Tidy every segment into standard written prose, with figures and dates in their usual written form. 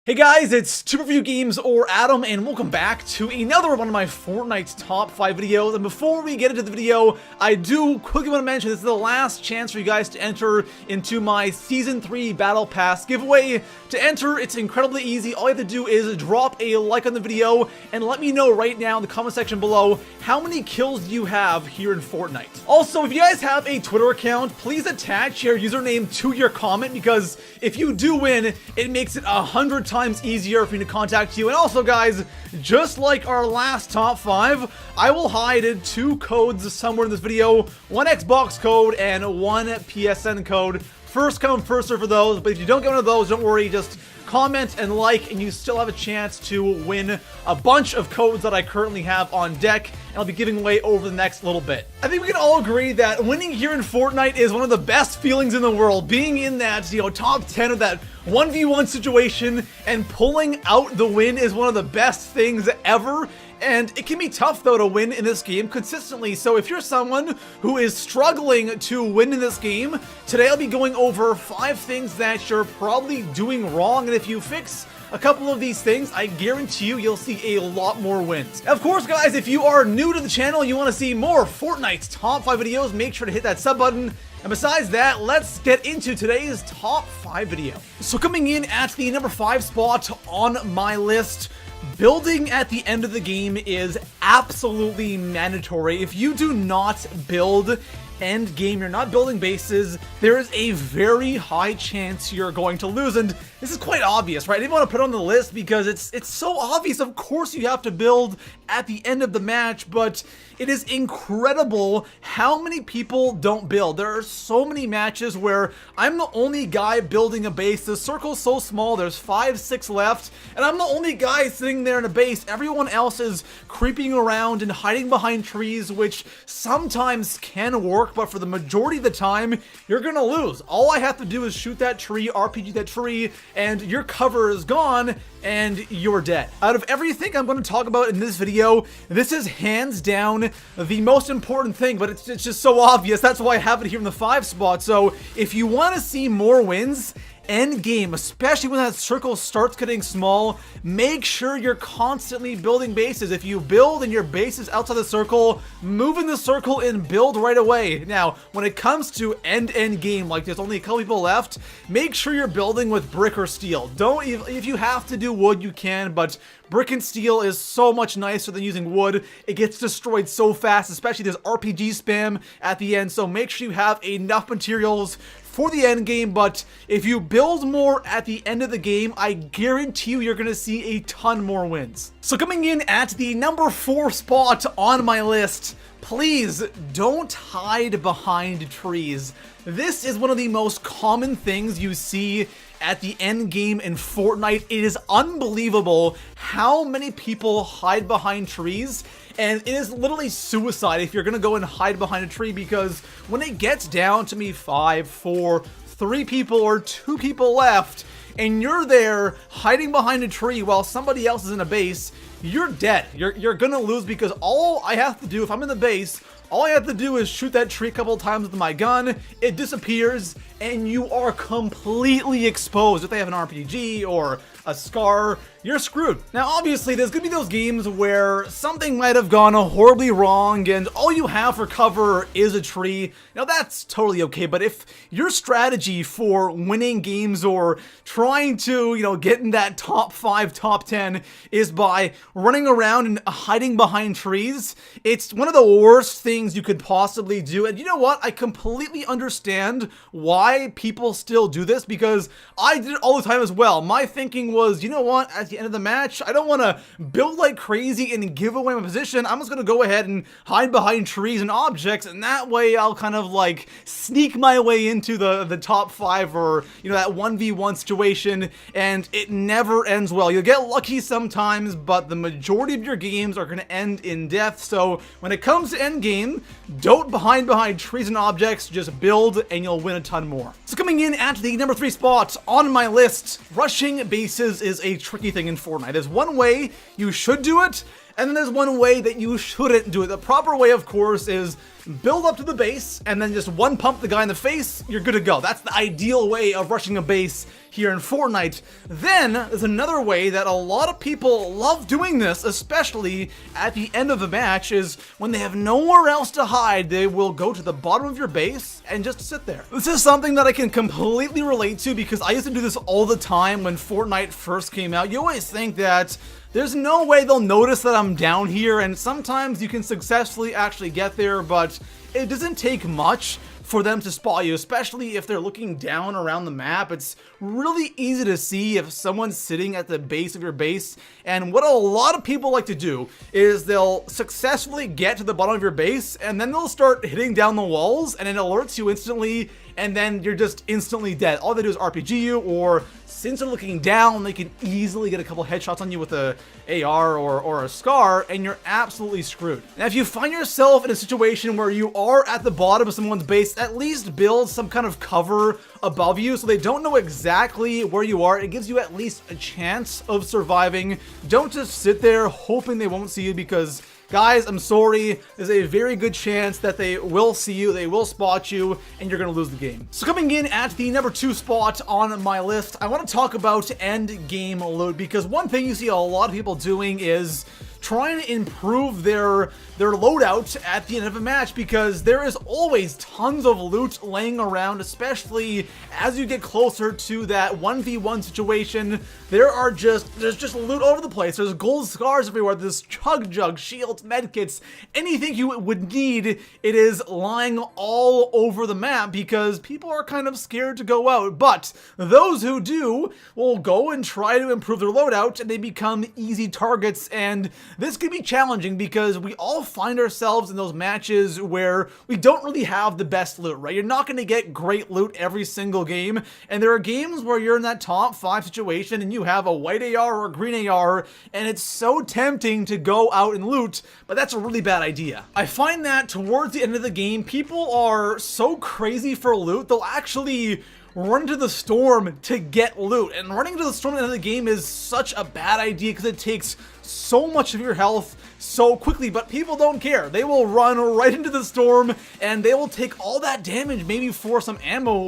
Hey guys, it's Superview Games or Adam, and welcome back to another one of my Fortnite top 5 videos. And before we get into the video, I do quickly want to mention this is the last chance for you guys to enter into my Season 3 Battle Pass giveaway. To enter, it's incredibly easy. All you have to do is drop a like on the video and let me know right now in the comment section below how many kills you have here in Fortnite. Also, if you guys have a Twitter account, please attach your username to your comment, because if you do win, it makes it 100 times easier for me to contact you. And also, guys, just like our last top 5, I will hide 2 codes somewhere in this video, one Xbox code and one PSN code. First come, first serve for those, but if you don't get one of those, don't worry, just comment and like, and you still have a chance to win a bunch of codes that I currently have on deck, and I'll be giving away over the next little bit. I think we can all agree that winning here in Fortnite is one of the best feelings in the world. Being in that, top 10 of that 1v1 situation and pulling out the win is one of the best things ever. And it can be tough, though, to win in this game consistently. So if you're someone who is struggling to win in this game, today I'll be going over 5 things that you're probably doing wrong. And if you fix a couple of these things, I guarantee you'll see a lot more wins. Of course, guys, if you are new to the channel and you want to see more Fortnite's top 5 videos, make sure to hit that sub button. And besides that, let's get into today's top 5 video. So coming in at the number 5 spot on my list, building at the end of the game is absolutely mandatory. If you do not build end game, you're not building bases, there is a very high chance you're going to lose. And this is quite obvious, right? I didn't want to put it on the list because it's so obvious. Of course you have to build at the end of the match, but it is incredible how many people don't build. There are so many matches where I'm the only guy building a base. The circle's so small, there's 5, 6 left, and I'm the only guy sitting there in a base. Everyone else is creeping around and hiding behind trees, which sometimes can work, but for the majority of the time, you're gonna lose. All I have to do is shoot that tree, RPG that tree, and your cover is gone, and you're dead. Out of everything I'm going to talk about in this video, this is hands down the most important thing, but it's just so obvious. That's why I have it here in the 5 spot. So if you want to see more wins, end game, especially when that circle starts getting small, make sure you're constantly building bases. If you build and your base is outside the circle, move in the circle and build right away. Now, when it comes to end game, like there's only a couple people left, make sure you're building with brick or steel. Don't, if you have to do wood, you can, but brick and steel is so much nicer than using wood. It gets destroyed so fast, especially there's RPG spam at the end, so make sure you have enough materials for the end game. But if you build more at the end of the game, I guarantee you're gonna see a ton more wins. So coming in at the number 4 spot on my list, please don't hide behind trees. This is one of the most common things you see at the end game in Fortnite. It is unbelievable how many people hide behind trees, and it is literally suicide if you're gonna go and hide behind a tree, because when it gets down to me 5, 4, 3 people or 2 people left, and you're there hiding behind a tree while somebody else is in a base, you're dead. You're gonna lose, because all I have to do, if I'm in the base, all I have to do is shoot that tree a couple of times with my gun, it disappears, and you are completely exposed. If they have an RPG or a Scar, you're screwed. Now, obviously, there's gonna be those games where something might have gone horribly wrong and all you have for cover is a tree. Now, that's totally okay, but if your strategy for winning games or trying to, get in that top 5, top 10 is by running around and hiding behind trees, it's one of the worst things you could possibly do. And you know what? I completely understand why people still do this, because I did it all the time as well. My thinking was, you know what, at the end of the match, I don't want to build like crazy and give away my position. I'm just going to go ahead and hide behind trees and objects, and that way I'll kind of like sneak my way into the top 5 or, that 1v1 situation, and it never ends well. You'll get lucky sometimes, but the majority of your games are going to end in death. So when it comes to end game, don't hide behind trees and objects, just build and you'll win a ton more. So coming in at the number 3 spot on my list, rushing bases is a tricky thing in Fortnite. There's one way you should do it, and then there's one way that you shouldn't do it. The proper way, of course, is build up to the base, and then just one pump the guy in the face, you're good to go. That's the ideal way of rushing a base here in Fortnite. Then there's another way that a lot of people love doing this, especially at the end of the match, is when they have nowhere else to hide, they will go to the bottom of your base and just sit there. This is something that I can completely relate to because I used to do this all the time when Fortnite first came out. You always think that there's no way they'll notice that I'm down here, and sometimes you can successfully actually get there, but it doesn't take much for them to spot you, especially if they're looking down around the map. It's really easy to see if someone's sitting at the base of your base, and what a lot of people like to do is they'll successfully get to the bottom of your base, and then they'll start hitting down the walls, and it alerts you instantly, and then you're just instantly dead. All they do is RPG you, or since they're looking down, they can easily get a couple headshots on you with a AR or a SCAR, and you're absolutely screwed. Now, if you find yourself in a situation where you are at the bottom of someone's base, at least build some kind of cover above you so they don't know exactly where you are. It gives you at least a chance of surviving. Don't just sit there hoping they won't see you, because guys, I'm sorry, there's a very good chance that they will see you, they will spot you, and you're gonna lose the game. So coming in at the number 2 spot on my list, I want to talk about end game loot, because one thing you see a lot of people doing is trying to improve their loadout at the end of a match, because there is always tons of loot laying around, especially as you get closer to that 1v1 situation. There's just loot over the place. There's gold scars everywhere. There's chug jug, shields, medkits, anything you would need. It is lying all over the map because people are kind of scared to go out. But those who do will go and try to improve their loadout, and they become easy targets. And this can be challenging because we all find ourselves in those matches where we don't really have the best loot, right? You're not going to get great loot every single game, and there are games where you're in that top 5 situation and you have a white AR or a green AR, and it's so tempting to go out and loot, but that's a really bad idea. I find that towards the end of the game, people are so crazy for loot, they'll actually run into the storm to get loot, and running into the storm at the end of the game is such a bad idea because it takes so much of your health so quickly, but people don't care. They will run right into the storm and they will take all that damage, maybe for some ammo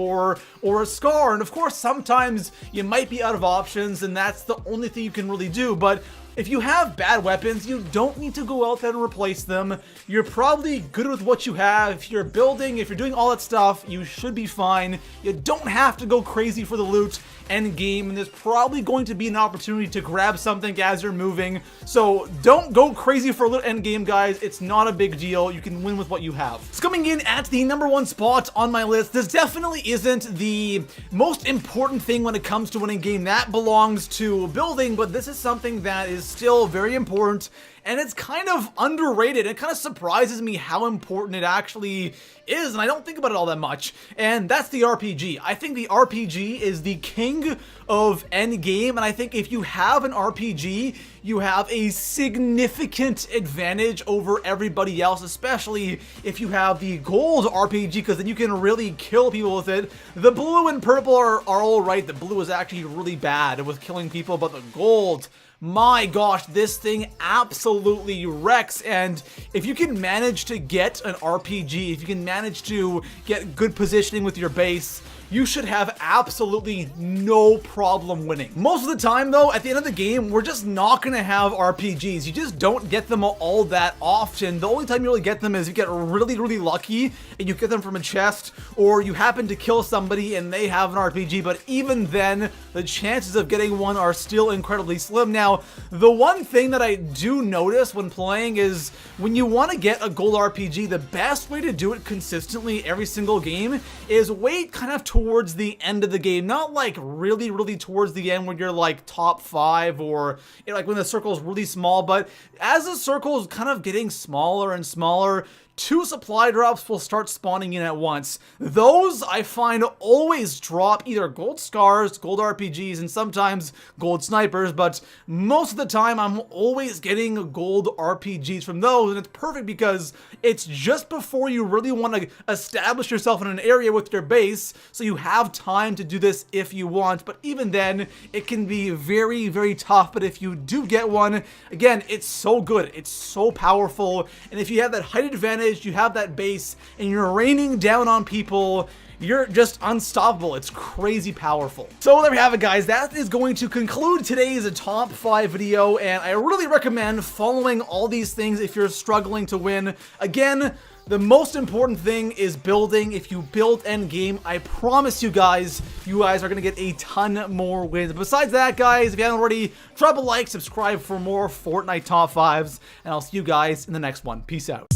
or a scar. And of course, sometimes you might be out of options and that's the only thing you can really do. But if you have bad weapons, you don't need to go out there and replace them. You're probably good with what you have. If you're building, if you're doing all that stuff, you should be fine. You don't have to go crazy for the loot end game, and there's probably going to be an opportunity to grab something as you're moving. So don't go crazy for loot end game, guys. It's not a big deal. You can win with what you have. So coming in at the number 1 spot on my list, this definitely isn't the most important thing when it comes to winning game. That belongs to building, but this is something that is still very important, and it's kind of underrated. It kind of surprises me how important it actually is, and I don't think about it all that much, and that's the RPG. I think the RPG is the king of endgame, and I think if you have an RPG, you have a significant advantage over everybody else, especially if you have the gold RPG, because then you can really kill people with it. The blue and purple are all right. The blue is actually really bad with killing people, but the gold, my gosh, this thing absolutely wrecks. And if you can manage to get an RPG, if you can manage to get good positioning with your base, you should have absolutely no problem winning. Most of the time though, at the end of the game, we're just not gonna have RPGs. You just don't get them all that often. The only time you really get them is you get really, really lucky and you get them from a chest, or you happen to kill somebody and they have an RPG, but even then, the chances of getting one are still incredibly slim. Now, the one thing that I do notice when playing is when you want to get a gold RPG, the best way to do it consistently every single game is wait kind of towards the end of the game. Not like really, really towards the end when you're like top 5 or like when the circle is really small, but as the circle is kind of getting smaller and smaller, 2 supply drops will start spawning in at once. Those I find always drop either gold scars, gold RPGs, and sometimes gold snipers, but most of the time I'm always getting gold RPGs from those, and it's perfect because it's just before you really want to establish yourself in an area with your base, so you have time to do this if you want, but even then, it can be very, very tough. But if you do get one, again, it's so good, it's so powerful, and if you have that height advantage advantage, you have that base, and you're raining down on people. You're just unstoppable. It's crazy powerful. So there we have it, guys. That is going to conclude today's top 5 video, and I really recommend following all these things if you're struggling to win. Again, the most important thing is building. If you build endgame, I promise you guys are going to get a ton more wins. Besides that, guys, if you haven't already, drop a like, subscribe for more Fortnite top 5s, and I'll see you guys in the next one. Peace out.